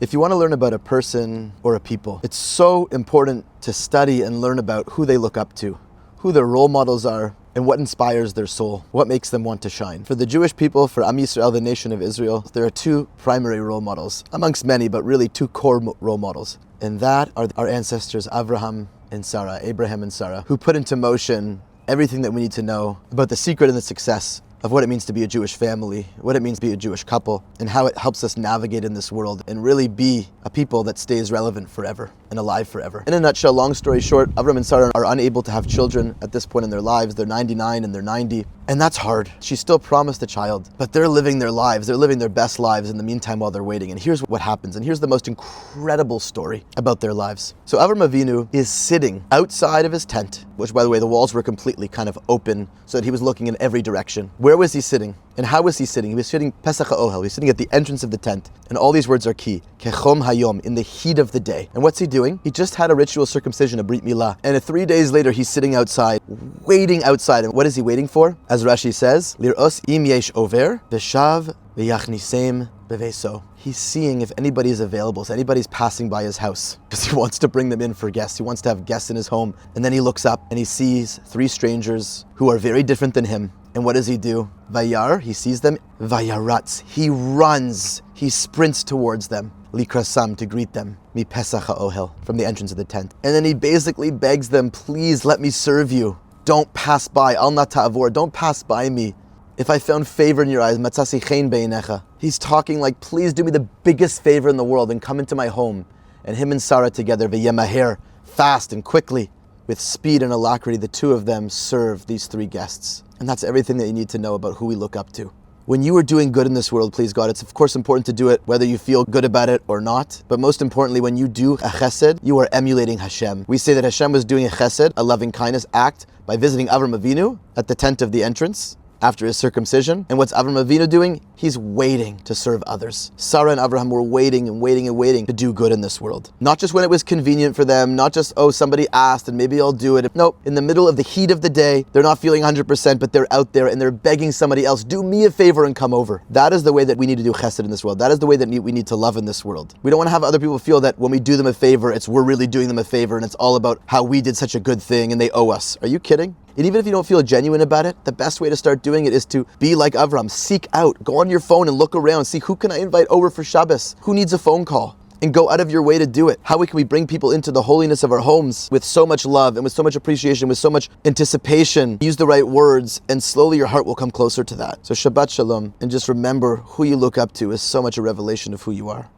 If you want to learn about a person or a people, it's so important to study and learn about who they look up to, who their role models are, and what inspires their soul, what makes them want to shine. For the Jewish people, for Am Yisrael, the nation of Israel, there are two primary role models, amongst many, but really two core role models. And that are our ancestors, Abraham and Sarah, who put into motion everything that we need to know about the secret and the success of what it means to be a Jewish family, what it means to be a Jewish couple, and how it helps us navigate in this world and really be a people that stays relevant forever and alive forever. In a nutshell, long story short, Avram and Sarah are unable to have children at this point in their lives. They're 99 and they're 90, and that's hard. She still promised a child, but they're living their lives. They're living their best lives in the meantime while they're waiting. And here's what happens, and here's the most incredible story about their lives. So Avram Avinu is sitting outside of his tent, which, by the way, the walls were completely kind of open so that he was looking in every direction. Where was he sitting? And how was he sitting? He was sitting Pesach HaOhel. He was sitting at the entrance of the tent. And all these words are key. Kechom hayom, in the heat of the day. And what's he doing? He just had a ritual circumcision, a Brit Milah. And 3 days later, he's sitting outside, waiting outside. And what is he waiting for? As Rashi says, Lir'os im yesh over, v'shav v'yachnisem beveso. He's seeing if anybody is available, if anybody's passing by his house, because he wants to bring them in for guests. He wants to have guests in his home. And then he looks up and he sees 3 strangers who are very different than him. And what does he do? Vayar, he sees them. Vayaratz, he runs. He sprints towards them. Likrasam, to greet them. Mi Pesach HaOhel, from the entrance of the tent. And then he basically begs them, please let me serve you. Don't pass by. Al na ta'avor, don't pass by me. If I found favor in your eyes, matzasi chen beinecha. He's talking like, please do me the biggest favor in the world and come into my home. And him and Sarah together, v'yemaher, fast and quickly, with speed and alacrity, the two of them serve these 3 guests. And that's everything that you need to know about who we look up to. When you are doing good in this world, please God, it's of course important to do it whether you feel good about it or not. But most importantly, when you do a chesed, you are emulating Hashem. We say that Hashem was doing a chesed, a loving kindness act, by visiting Avram Avinu at the tent of the entrance after his circumcision. And what's Avram Avinu doing? He's waiting to serve others. Sarah and Abraham were waiting and waiting and waiting to do good in this world. Not just when it was convenient for them, not just, oh, somebody asked and maybe I'll do it. No, in the middle of the heat of the day, they're not feeling 100%, but they're out there and they're begging somebody else, do me a favor and come over. That is the way that we need to do chesed in this world. That is the way that we need to love in this world. We don't want to have other people feel that when we do them a favor, we're really doing them a favor and it's all about how we did such a good thing and they owe us. Are you kidding? And even if you don't feel genuine about it, the best way to start doing it is to be like Avram. Seek out, go on your phone and look around, see who can I invite over for Shabbos? Who needs a phone call? And go out of your way to do it. How can we bring people into the holiness of our homes with so much love and with so much appreciation, with so much anticipation? Use the right words and slowly your heart will come closer to that. So Shabbat Shalom, and just remember who you look up to is so much a revelation of who you are.